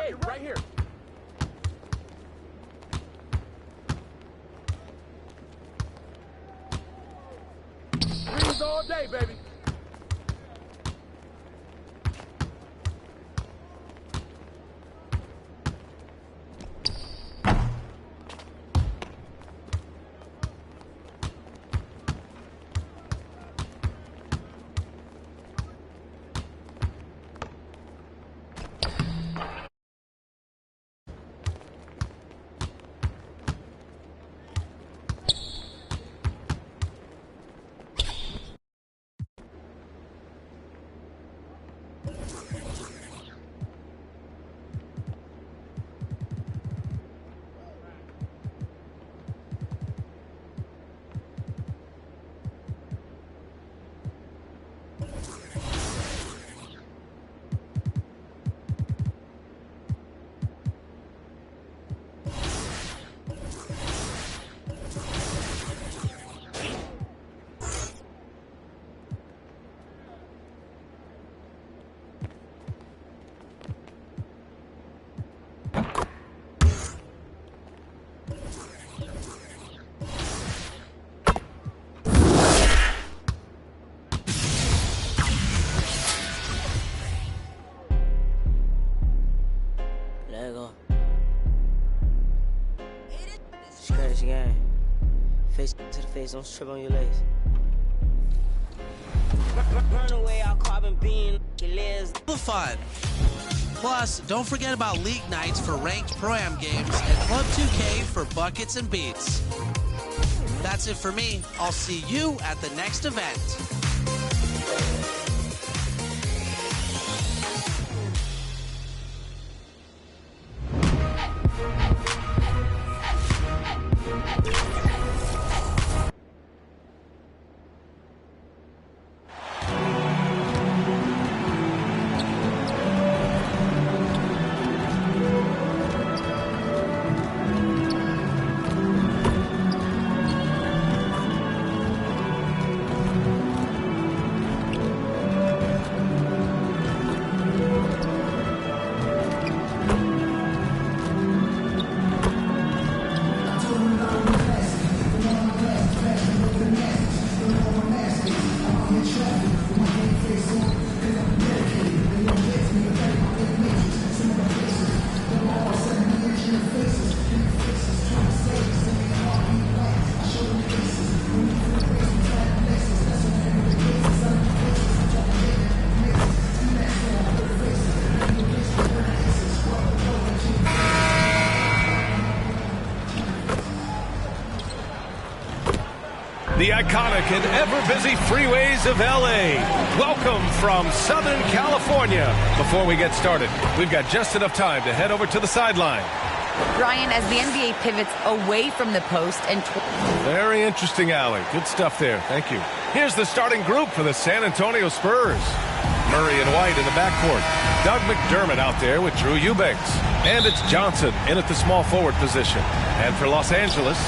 Hey, right here. Greens all day, baby. Game. Face to the face, don't trip on your legs. Burn away our carbon beam, fun. Plus, don't forget about league nights for ranked Pro-Am games and Club 2K for buckets and beats. That's it for me. I'll see you at the next event. The iconic and ever-busy freeways of L.A. Welcome from Southern California. Before we get started, we've got just enough time to head over to the sideline. Ryan, as the NBA pivots away from the post and... Very interesting, Allie. Good stuff there. Thank you. Here's the starting group for the San Antonio Spurs. Murray and White in the backcourt. Doug McDermott out there with Drew Eubanks. And it's Johnson in at the small forward position. And for Los Angeles,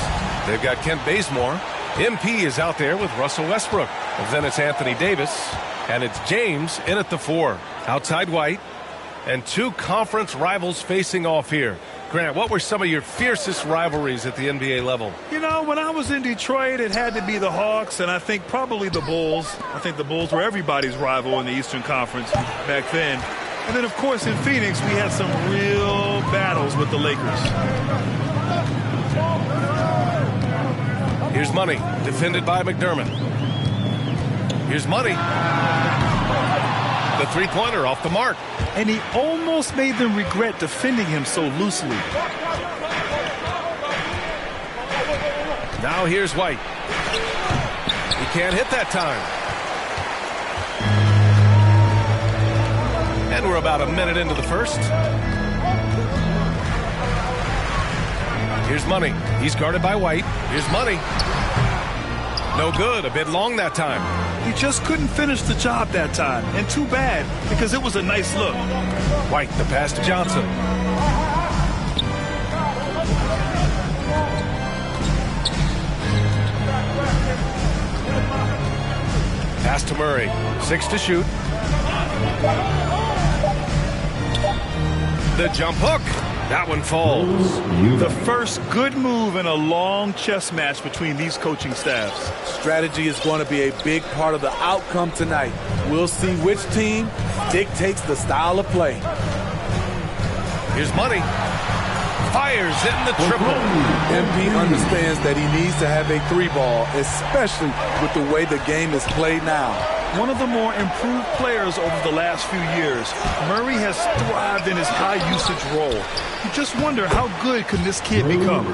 they've got Kent Bazemore. MP is out there with Russell Westbrook. And then it's Anthony Davis. And it's James in at the 4. Outside White. And two conference rivals facing off here. Grant, what were some of your fiercest rivalries at the NBA level? You know, when I was in Detroit, it had to be the Hawks, and I think probably the Bulls. I think the Bulls were everybody's rival in the Eastern Conference back then. And then, of course, in Phoenix, we had some real battles with the Lakers. Here's Money, defended by McDermott. Here's Money. The three-pointer off the mark. And he almost made them regret defending him so loosely. Now here's White. He can't hit that time. And we're about a minute into the first. Here's Money. He's guarded by White. Here's Money. No good. A bit long that time. He just couldn't finish the job that time. And too bad, because it was a nice look. White, the pass to Johnson. Pass to Murray. 6 to shoot. The jump hook. That one falls. The first good move in a long chess match between these coaching staffs. Strategy is going to be a big part of the outcome tonight. We'll see which team dictates the style of play. Here's money. Fires in the triple. MP understands that he needs to have a 3-ball, especially with the way the game is played now. One of the more improved players over the last few years, Murray has thrived in his high-usage role. You just wonder how good can this kid become?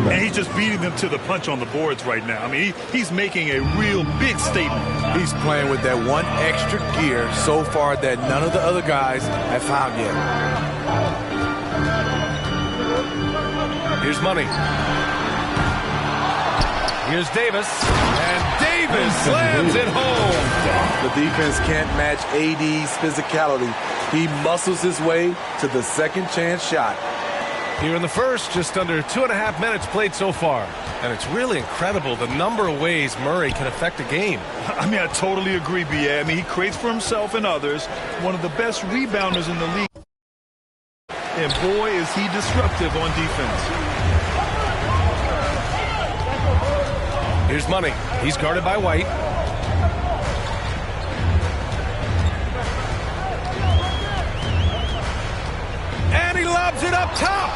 And he's just beating them to the punch on the boards right now. I mean, he's making a real big statement. He's playing with that one extra gear so far that none of the other guys have found yet. Here's money. Here's Davis. And Davis slams it home. The defense can't match AD's physicality. He muscles his way to the second chance shot. Here in the first, just under 2.5 minutes played so far. And it's really incredible the number of ways Murray can affect a game. I mean, I totally agree, B.A. I mean, he creates for himself and others. One of the best rebounders in the league. And boy, is he disruptive on defense. Here's money. He's guarded by White. And he lobs it up top.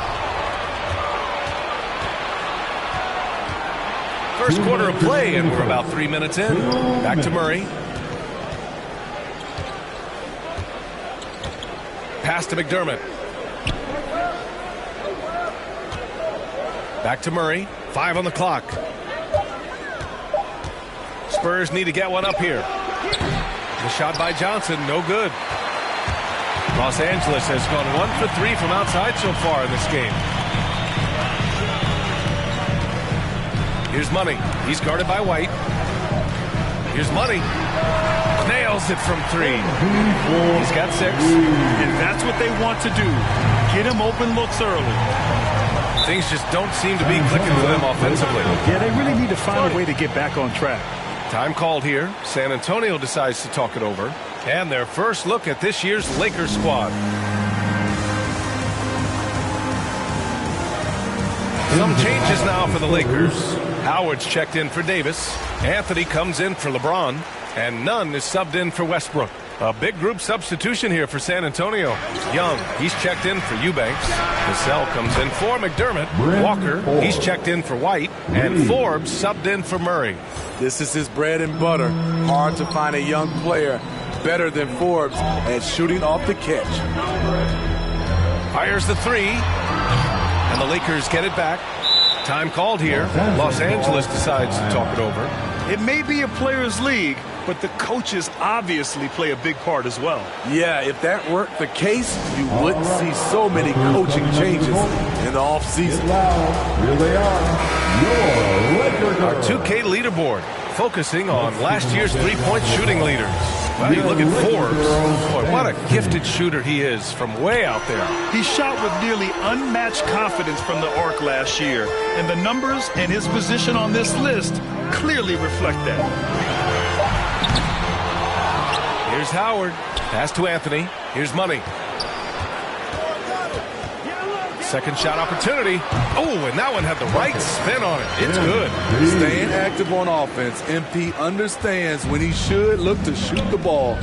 First quarter of play, and we're about 3 minutes in. Back to Murray. Pass to McDermott. Back to Murray. 5 on the clock. Spurs need to get one up here. The shot by Johnson, no good. Los Angeles has gone 1 for 3 from outside so far in this game. Here's money. He's guarded by White. Here's money. Nails it from 3. He's got 6. And that's what they want to do. Get him open looks early. Things just don't seem to be clicking for them offensively. Yeah, they really need to find a way to get back on track. Time called here. San Antonio decides to talk it over. And their first look at this year's Lakers squad. Some changes now for the Lakers. Howard's checked in for Davis. Anthony comes in for LeBron. And Nunn is subbed in for Westbrook. A big group substitution here for San Antonio. Young, he's checked in for Eubanks. Cassell comes in for McDermott. Walker, he's checked in for White. And Forbes subbed in for Murray. This is his bread and butter. Hard to find a young player better than Forbes at shooting off the catch. Fires the 3. And the Lakers get it back. Time called here. Los Angeles decides to talk it over. It may be a players' league, but the coaches obviously play a big part as well. Yeah, if that weren't the case, you wouldn't see so many coaching changes in the offseason. Here they are, your Lakers. Our 2K leaderboard, focusing on last year's three-point shooting leaders. Well, you look at Forbes. Boy, what a gifted shooter he is from way out there. He shot with nearly unmatched confidence from the arc last year, and the numbers and his position on this list clearly reflect that. Here's Howard. Pass to Anthony. Here's money. Second shot opportunity. Oh, and that one had the right spin on it. It's good. Staying active on offense, MP understands when he should look to shoot the ball.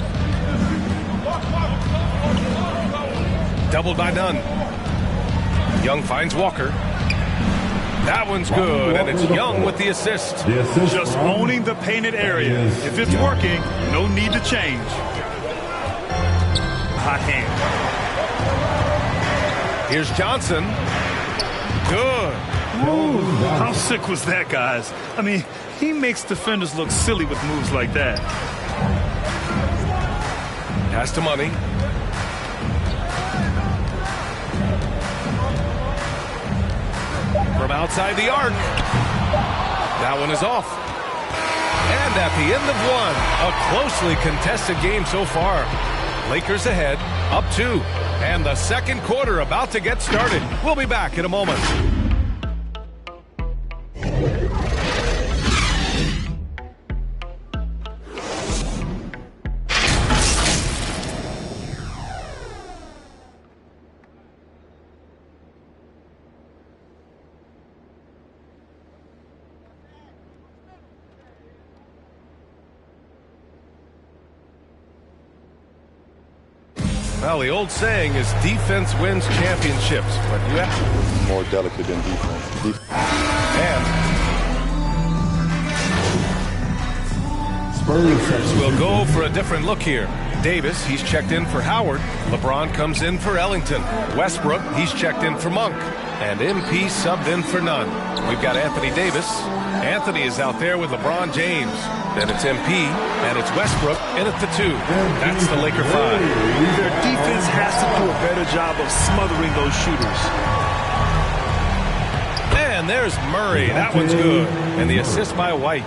Doubled by Nunn. Young finds Walker. That one's good, and it's Young with the assist. Just owning the painted area. If it's working, no need to change. Hot hand. Here's Johnson. Good. Ooh, how sick was that, guys? I mean, he makes defenders look silly with moves like that. Pass to money. From outside the arc. That one is off. And at the end of one, a closely contested game so far. Lakers ahead, up 2. And the second quarter about to get started. We'll be back in a moment. Well, the old saying is defense wins championships, but you have more delicate than defense. And Spurs we'll go for a different look here. Davis, he's checked in for Howard. LeBron comes in for Ellington. Westbrook, he's checked in for Monk. And MP subbed in for Nunn. We've got Anthony Davis. Anthony is out there with LeBron James. Then it's MP, and it's Westbrook in at the 2. That's the Laker 5. Their defense has to do a better job of smothering those shooters. And there's Murray. That one's good. And the assist by White.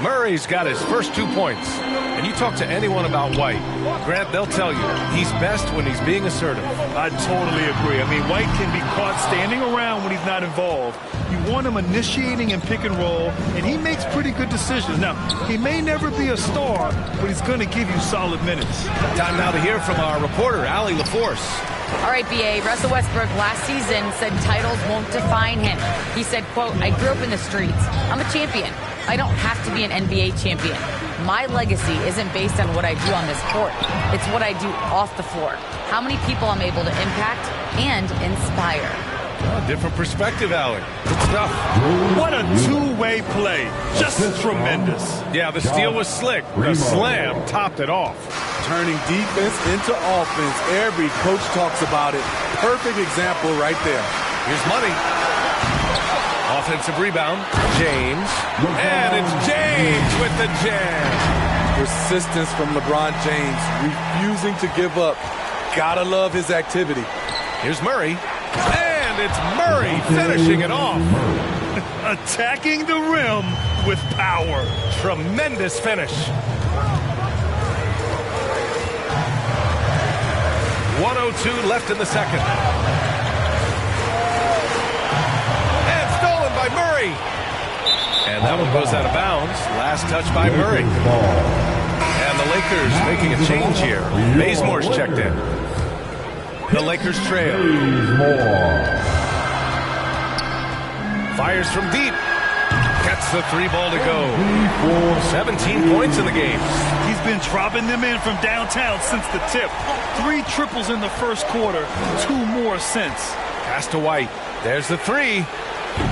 Murray's got his first 2 points. And you talk to anyone about White, Grant, they'll tell you he's best when he's being assertive. I totally agree. I mean, White can be caught standing around when he's not involved. You want him initiating and pick and roll, and he makes pretty good decisions. Now, he may never be a star, but he's going to give you solid minutes. Time now to hear from our reporter, Allie LaForce. All right, B.A. Russell Westbrook last season said titles won't define him. He said, quote, "I grew up in the streets. I'm a champion. I don't have to be an NBA champion. My legacy isn't based on what I do on this court. It's what I do off the floor. How many people I'm able to impact and inspire." A different perspective, Allie. Good stuff. What a two-way play. Just tremendous. Yeah, the steal was slick. The slam topped it off. Turning defense into offense. Every coach talks about it. Perfect example right there. Here's Money. Offensive rebound. James. And it's James with the jam. Persistence from LeBron James. Refusing to give up. Gotta love his activity. Here's Murray. And it's Murray finishing it off. Attacking the rim with power. Tremendous finish. 1:02 left in the second. And stolen by Murray. And that one goes out of bounds. Last touch by Murray. And the Lakers making a change here. Bazemore's checked in. The Lakers trail. Fires from deep. Gets the 3 ball to go. 17 points in the game. He's been dropping them in from downtown since the tip. 3 triples in the first quarter, 2 more since. Pass to White. There's the 3.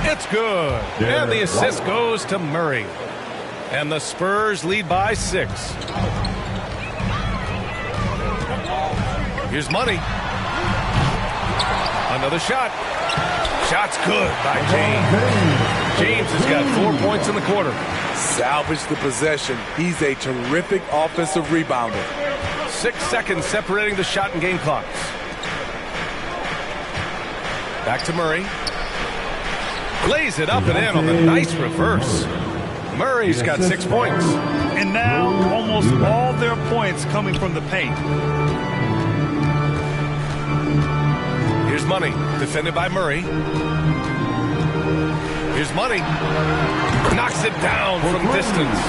It's good. And the assist goes to Murray. And the Spurs lead by 6. Here's Money. Another shot. Shot's good by James. James has got 4 points in the quarter. Salvage the possession. He's a terrific offensive rebounder. 6 seconds separating the shot and game clocks. Back to Murray. Lays it up and in on the nice reverse. Murray's got 6 points. And now almost all their points coming from the paint. Here's Money, defended by Murray. Here's Money. Knocks it down from distance.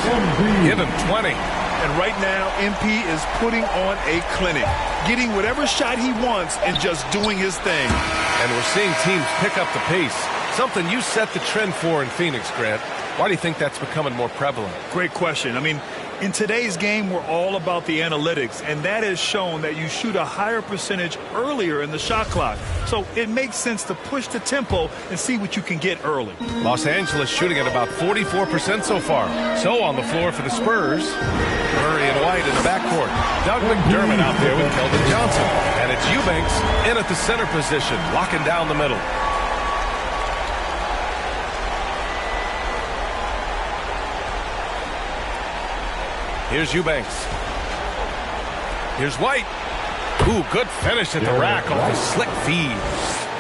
Give him 20. And right now, MP is putting on a clinic, getting whatever shot he wants and just doing his thing. And we're seeing teams pick up the pace. Something you set the trend for in Phoenix, Grant. Why do you think that's becoming more prevalent? Great question. I mean, in today's game, we're all about the analytics, and that has shown that you shoot a higher percentage earlier in the shot clock. So it makes sense to push the tempo and see what you can get early. Los Angeles shooting at about 44% so far. So on the floor for the Spurs, Murray and White in the backcourt. Doug McDermott out there with Keldon Johnson. And it's Eubanks in at the center position, locking down the middle. Here's Eubanks. Here's White. Ooh, good finish at the rack off a slick feed.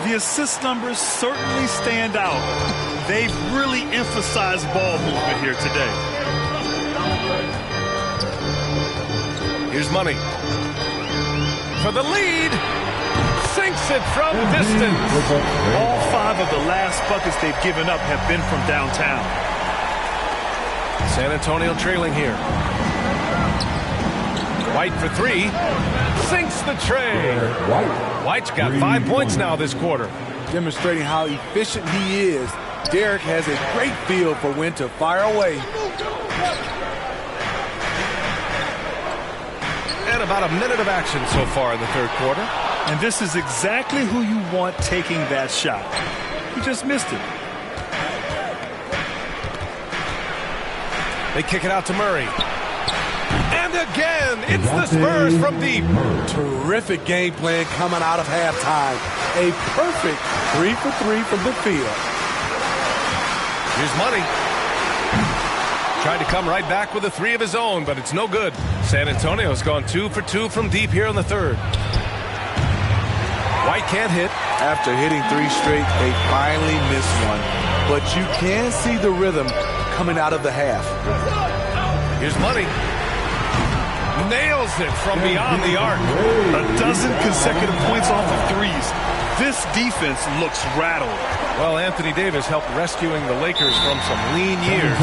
The assist numbers certainly stand out. They've really emphasized ball movement here today. Here's Money. For the lead. Sinks it from distance. All 5 of the last buckets they've given up have been from downtown. San Antonio trailing here. White for 3. Sinks the tray. White's got 5 points now this quarter. Demonstrating how efficient he is. Derek has a great feel for when to fire away. And been about a minute of action so far in the third quarter. And this is exactly who you want taking that shot. He just missed it. They kick it out to Murray. And again, it's the Spurs from deep. Terrific game plan coming out of halftime. A perfect 3 for 3 from the field. Here's Money. Tried to come right back with a 3 of his own, but it's no good. San Antonio's gone 2 for 2 from deep here in the third. White can't hit. After hitting 3 straight, they finally missed one. But you can see the rhythm coming out of the half. Here's Money. Nails it from beyond the arc. A dozen consecutive points off of threes. This defense looks rattled. Well, Anthony Davis helped rescuing the Lakers from some lean years.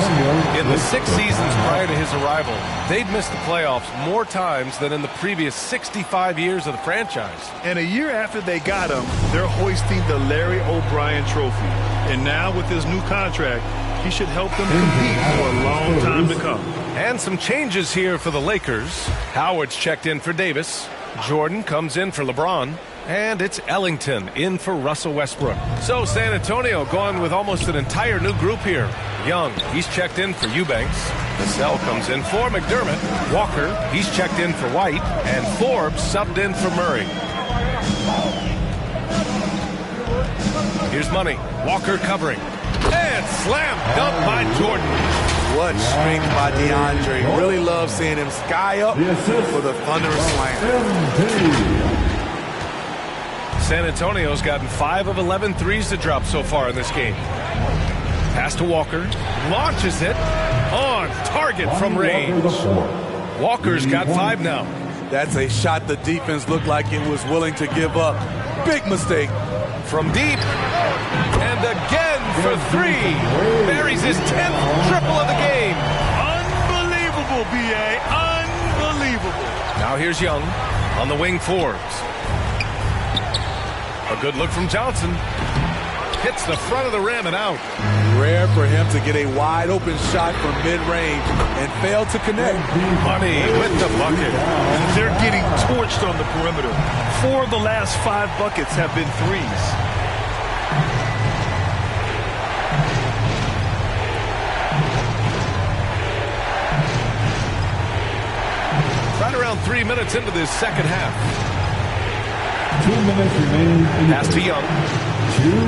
In the 6 seasons prior to his arrival, they'd missed the playoffs more times than in the previous 65 years of the franchise. And a year after they got him, they're hoisting the Larry O'Brien Trophy. And now with his new contract, he should help them compete for a long time to come. And some changes here for the Lakers. Howard's checked in for Davis. Jordan comes in for LeBron. And it's Ellington in for Russell Westbrook. So San Antonio going with almost an entire new group here. Young, he's checked in for Eubanks. Vassell comes in for McDermott. Walker, he's checked in for White. And Forbes subbed in for Murray. Here's Money. Walker covering. And slam dunk by Jordan. What strength by DeAndre. Really love seeing him sky up for the thunderous slam. San Antonio's gotten 5 of 11 threes to drop so far in this game. Pass to Walker. Launches it. On target from range. Walker's got 5 now. That's a shot the defense looked like it was willing to give up. Big mistake. From deep. And again for 3. Buries his 10th triple of the game. Unbelievable, B.A. Unbelievable. Now here's Young on the wing. Forbes. A good look from Johnson. Hits the front of the rim and out. Rare for him to get a wide open shot from mid-range and fail to connect. Money with the bucket. They're getting torched on the perimeter. 4 of the last 5 buckets have been threes. Right around 3 minutes into this second half. 2 minutes remaining. Pass to Young.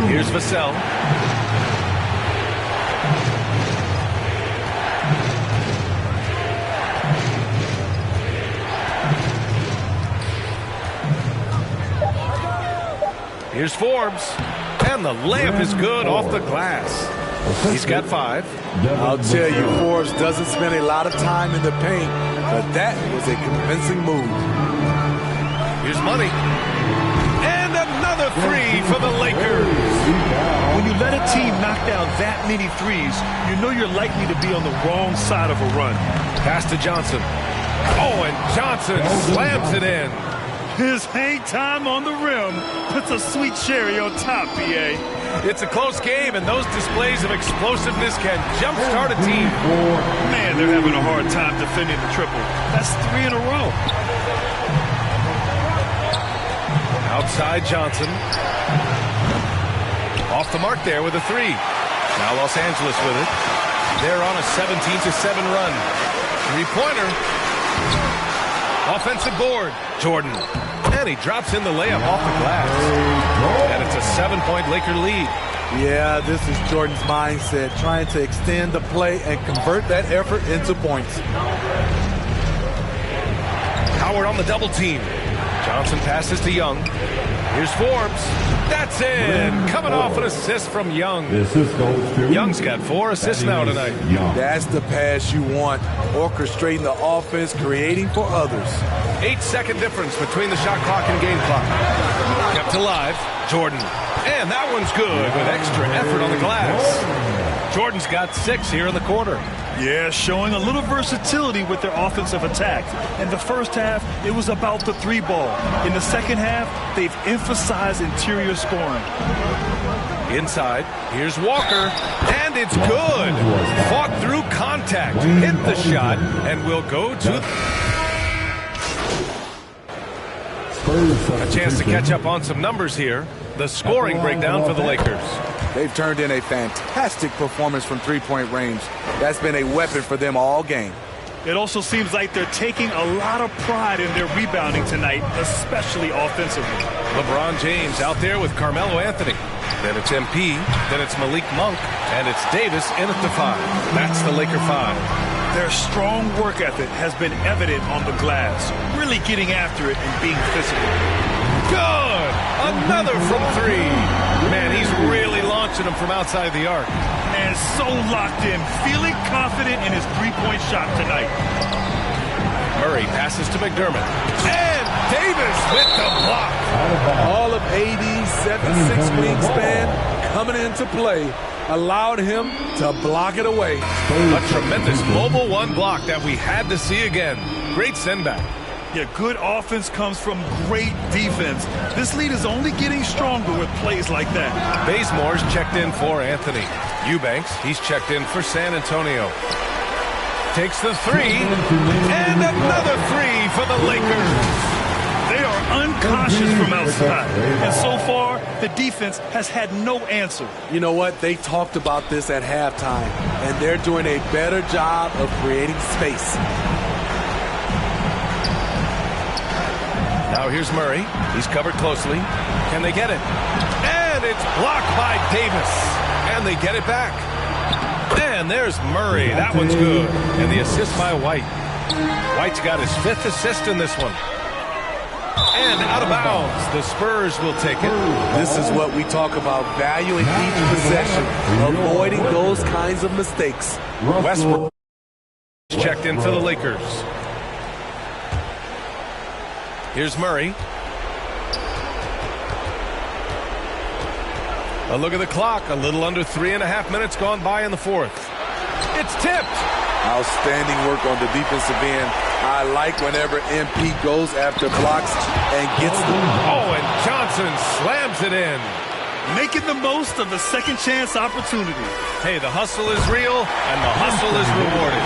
Here's Vassell. Here's Forbes. And the layup is good off the glass. He's got 5. I'll tell you, Forbes doesn't spend a lot of time in the paint, but that was a convincing move. Here's Money. And another 3 for the Lakers. When you let a team knock down that many threes, you know you're likely to be on the wrong side of a run. Pass to Johnson. Oh, and Johnson slams it in. His hang time on the rim puts a sweet cherry on top, B.A. It's a close game, and those displays of explosiveness can jumpstart a team. Man, they're having a hard time defending the triple. That's 3 in a row. Outside Johnson. Off the mark there with a 3. Now Los Angeles with it. They're on a 17-7 run. 3-pointer. Offensive board. Jordan. And he drops in the layup off the glass. And it's a 7-point Laker lead. Yeah, this is Jordan's mindset, trying to extend the play and convert that effort into points. Howard on the double team. Johnson passes to Young. Here's Forbes. That's in. Coming off an assist from Young. Young's got 4 assists now tonight. That's the pass you want. Orchestrating the offense, creating for others. 8-second difference between the shot clock and game clock. Kept alive. Jordan. And that one's good with extra effort on the glass. Jordan's got 6 here in the quarter. Yeah, showing a little versatility with their offensive attack. In the first half, it was about the 3-ball. In the second half, they've emphasized interior scoring. Inside, here's Walker, and it's good. Fought through contact, hit the shot, and will go to... A chance to catch up on some numbers here. The scoring breakdown for the Lakers. They've turned in a fantastic performance from three-point range. That's been a weapon for them all game. It also seems like they're taking a lot of pride in their rebounding tonight, especially offensively. LeBron James out there with Carmelo Anthony. Then it's MP, then it's Malik Monk, and it's Davis in at the 5. That's the Laker 5. Their strong work ethic has been evident on the glass, really getting after it and being physical. Good! Another from 3. Man, he's really launching them from outside the arc. And so locked in, feeling confident in his three-point shot tonight. Murray passes to McDermott. And Davis with the block. All of AD's 7'6" wingspan coming into play allowed him to block it away. A tremendous mobile 1 block that we had to see again. Great send back. Yeah, good offense comes from great defense. This lead is only getting stronger with plays like that. Bazemore's checked in for Anthony. Eubanks, he's checked in for San Antonio. Takes the 3, and another 3 for the Lakers. They are uncautious from outside, and so far, the defense has had no answer. You know what? They talked about this at halftime, and they're doing a better job of creating space. Now here's Murray. He's covered closely. Can they get it? And it's blocked by Davis. And they get it back. And there's Murray. That one's good. And the assist by White. White's got his 5th assist in this one. And out of bounds. The Spurs will take it. This is what we talk about, valuing each possession, avoiding those kinds of mistakes. Westbrook checked in for the Lakers. Here's Murray. A look at the clock. A little under 3.5 minutes gone by in the 4th. It's tipped. Outstanding work on the defensive end. I like whenever MP goes after blocks and gets them. Oh, and Johnson slams it in. Making the most of the second chance opportunity. Hey, the hustle is real, and the hustle is rewarded.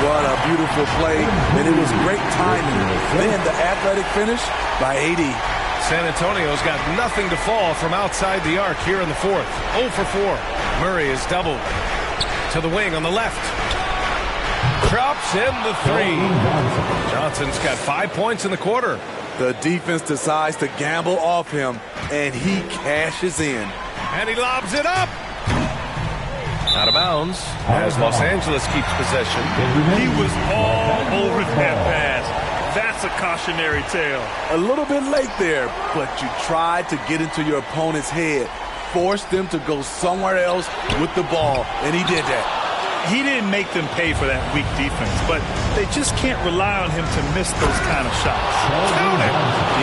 What a beautiful play, and it was great timing. Then the athletic finish by AD. San Antonio's got nothing to fall from outside the arc here in the 4th. 0 for 4. Murray is doubled. To the wing on the left. Drops in the 3. Johnson's got 5 points in the quarter. The defense decides to gamble off him, and he cashes in. And he lobs it up. Out of bounds as Los Angeles keeps possession. He was all over that pass. That's a cautionary tale. A little bit late there, but you tried to get into your opponent's head. Force them to go somewhere else with the ball, and he did that. He didn't make them pay for that weak defense, but they just can't rely on him to miss those kind of shots. Count it.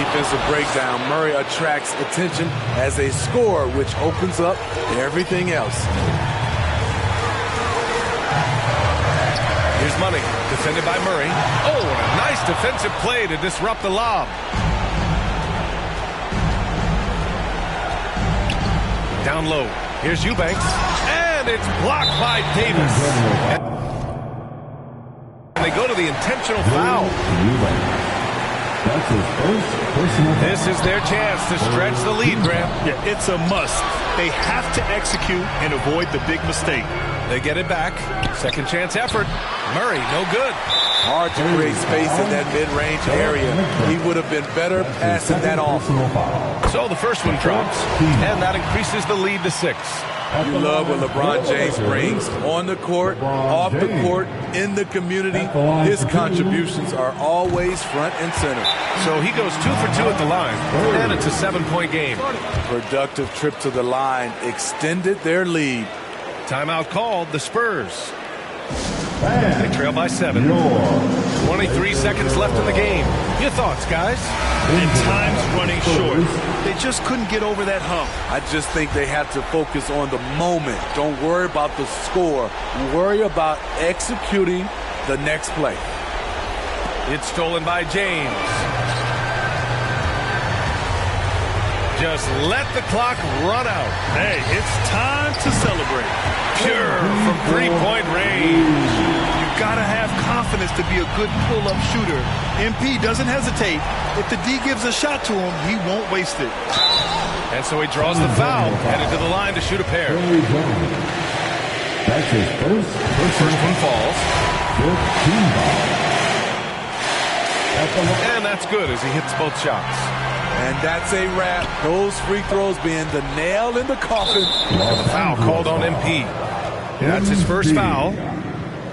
Defensive breakdown. Murray attracts attention as a scorer, which opens up everything else. Here's Money, defended by Murray. Oh, and a nice defensive play to disrupt the lob. Down low. Here's Eubanks. And it's blocked by Davis. And they go to the intentional foul. This is their chance to stretch the lead, Graham. Yeah, it's a must. They have to execute and avoid the big mistake. They get it back. Second chance effort. Murray, no good. Hard to create space in that mid-range area. He would have been better passing that off. So the first one drops, and that increases the lead to 6. You love what LeBron James brings on the court, off the court, in the community. His contributions are always front and center. So he goes 2 for 2 at the line, and it's a 7-point game. Productive trip to the line extended their lead. Timeout called, the Spurs. They trail by 7. 23 seconds left in the game. Your thoughts, guys? And time's running short. They just couldn't get over that hump. I just think they have to focus on the moment. Don't worry about the score. Worry about executing the next play. It's stolen by James. Just let the clock run out. Hey, it's time to celebrate. Pure from 3-point range. You got to have confidence to be a good pull-up shooter. MP doesn't hesitate. If the D gives a shot to him, he won't waste it. And so he draws the foul, headed to the line to shoot a pair. That's his first one falls. 15 ball. And that's good as he hits both shots. And that's a wrap. Those free throws being the nail in the coffin. And the foul called on MP. That's his first foul.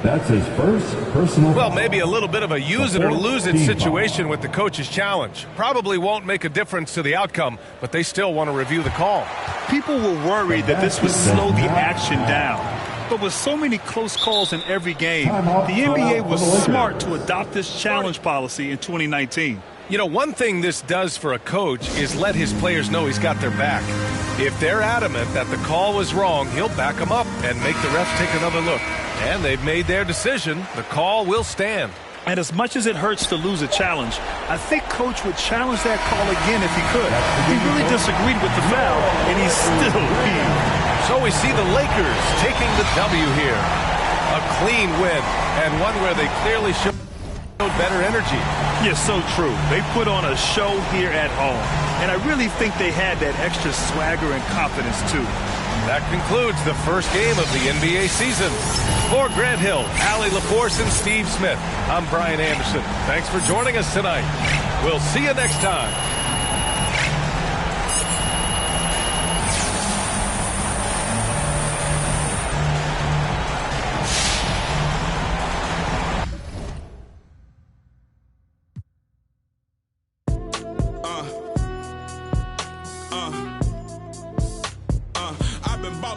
That's his first personal foul. Well, maybe a little bit of a use it or lose it situation with the coach's challenge. Probably won't make a difference to the outcome, but they still want to review the call. People were worried that this would slow the action down. But with so many close calls in every game, the NBA was smart to adopt this challenge policy in 2019. You know, one thing this does for a coach is let his players know he's got their back. If they're adamant that the call was wrong, he'll back them up and make the refs take another look. And they've made their decision. The call will stand. And as much as it hurts to lose a challenge, I think Coach would challenge that call again if he could. He really disagreed with the foul, and he's still leading. So we see the Lakers taking the W here. A clean win, and one where they clearly showed better energy. Yeah, so true. They put on a show here at home, and I really think they had that extra swagger and confidence, too. That concludes the first game of the NBA season. For Grant Hill, Allie LaForce, and Steve Smith, I'm Brian Anderson. Thanks for joining us tonight. We'll see you next time.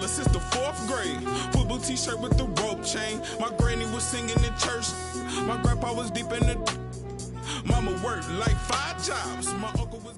Since the 4th grade, football t-shirt with the rope chain. My granny was singing in church. My grandpa was deep in the. Mama worked like 5 jobs. My uncle was.